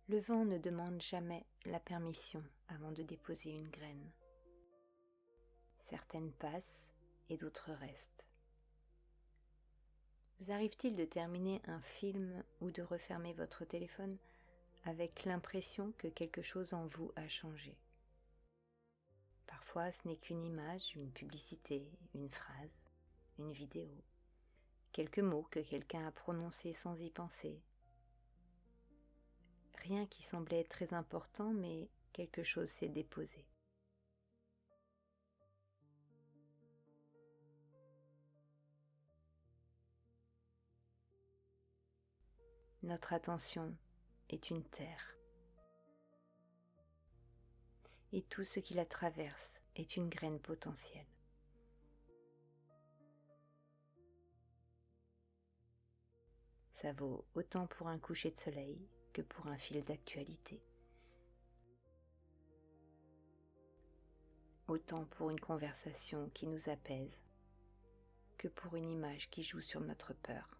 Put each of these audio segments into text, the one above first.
Le vent ne demande jamais la permission avant de déposer une graine. Certaines passent et d'autres restent. Vous arrive-t-il de terminer un film ou de refermer votre téléphone avec l'impression que quelque chose en vous a changé? Parfois, ce n'est qu'une image, une publicité, une phrase, une vidéo, quelques mots que quelqu'un a prononcés sans y penser. Rien qui semblait très important, mais quelque chose s'est déposé. Notre attention est une terre, et tout ce qui la traverse est une graine potentielle. Ça vaut autant pour un coucher de soleil que pour un fil d'actualité. Autant pour une conversation qui nous apaise que pour une image qui joue sur notre peur.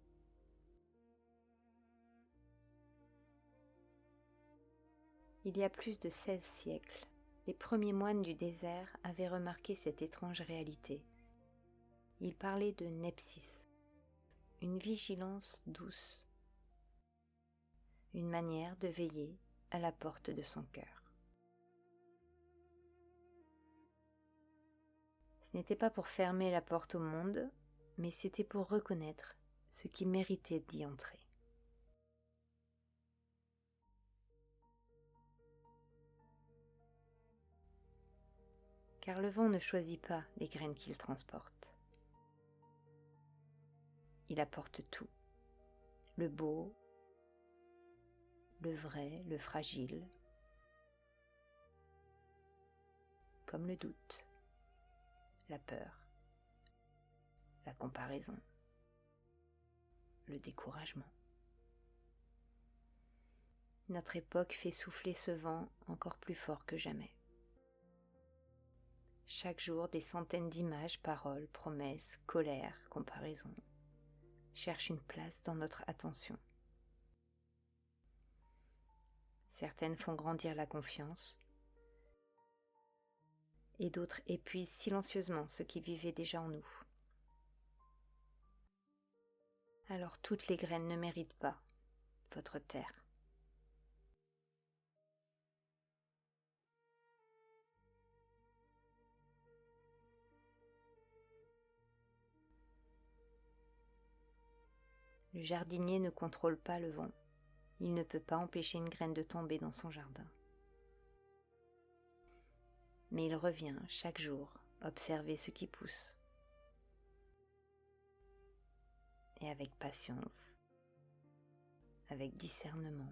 Il y a plus de 16 siècles, les premiers moines du désert avaient remarqué cette étrange réalité. Ils parlaient de nepsis, une vigilance douce, une manière de veiller à la porte de son cœur. Ce n'était pas pour fermer la porte au monde, mais c'était pour reconnaître ce qui méritait d'y entrer. Car le vent ne choisit pas les graines qu'il transporte. Il apporte tout, le beau, le vrai, le fragile, comme le doute, la peur, la comparaison, le découragement. Notre époque fait souffler ce vent encore plus fort que jamais. Chaque jour, des centaines d'images, paroles, promesses, colère, comparaison cherchent une place dans notre attention. Certaines font grandir la confiance et d'autres épuisent silencieusement ce qui vivait déjà en nous. Alors toutes les graines ne méritent pas votre terre. Le jardinier ne contrôle pas le vent. Il ne peut pas empêcher une graine de tomber dans son jardin. Mais il revient chaque jour observer ce qui pousse. Et avec patience, avec discernement,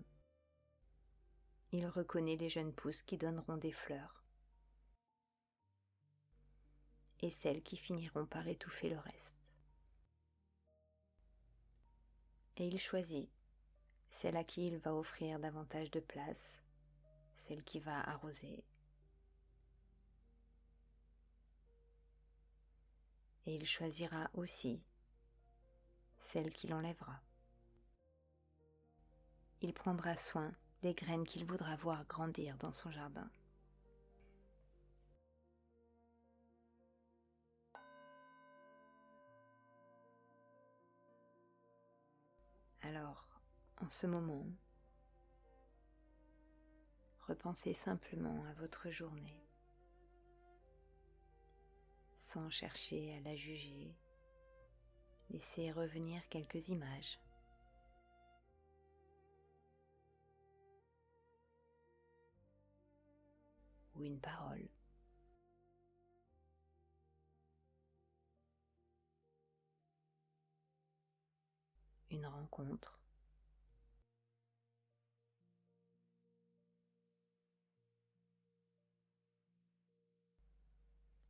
il reconnaît les jeunes pousses qui donneront des fleurs et celles qui finiront par étouffer le reste. Et il choisit celle à qui il va offrir davantage de place, celle qui va arroser. Et il choisira aussi celle qui l'enlèvera. Il prendra soin des graines qu'il voudra voir grandir dans son jardin. Alors, en ce moment, repensez simplement à votre journée, sans chercher à la juger. Laissez revenir quelques images. Ou une parole. Une rencontre.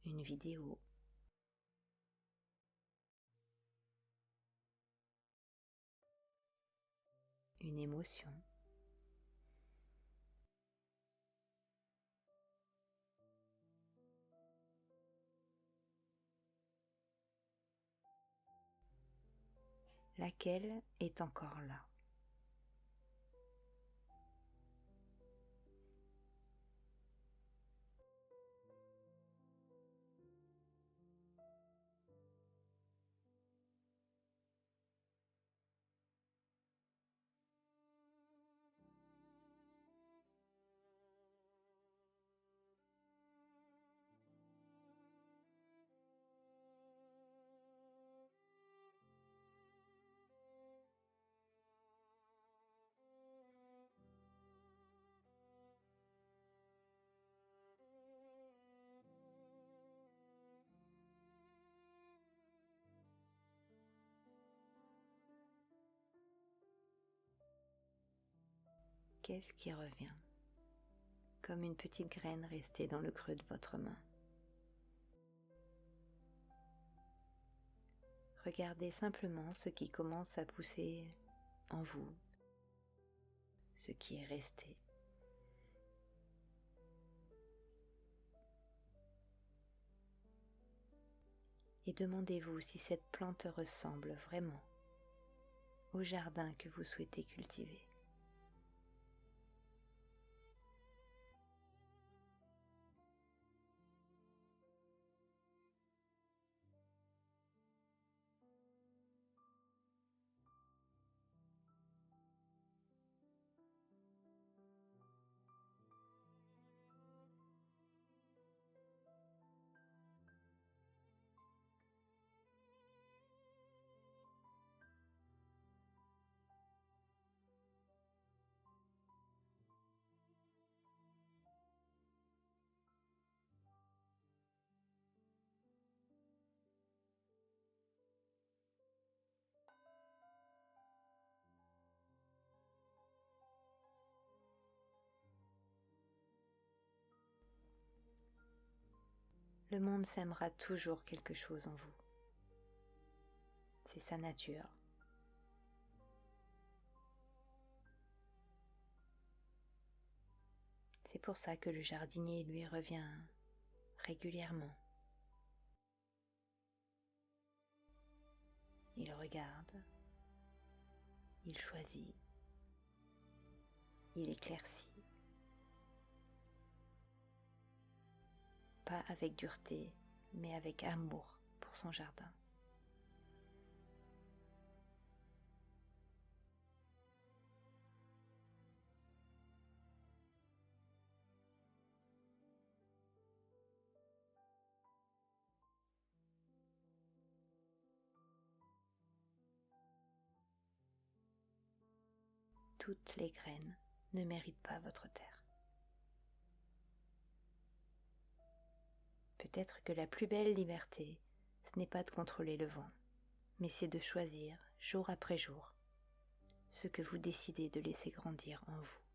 Une vidéo. Une émotion. Laquelle est encore là? Qu'est-ce qui revient? Comme une petite graine restée dans le creux de votre main. Regardez simplement ce qui commence à pousser en vous, ce qui est resté. Et demandez-vous si cette plante ressemble vraiment au jardin que vous souhaitez cultiver. Le monde sèmera toujours quelque chose en vous. C'est sa nature. C'est pour ça que le jardinier lui revient régulièrement. Il regarde, il choisit, il éclaircit. Pas avec dureté, mais avec amour pour son jardin. Toutes les graines ne méritent pas votre terre. Peut-être que la plus belle liberté, ce n'est pas de contrôler le vent, mais c'est de choisir, jour après jour, ce que vous décidez de laisser grandir en vous.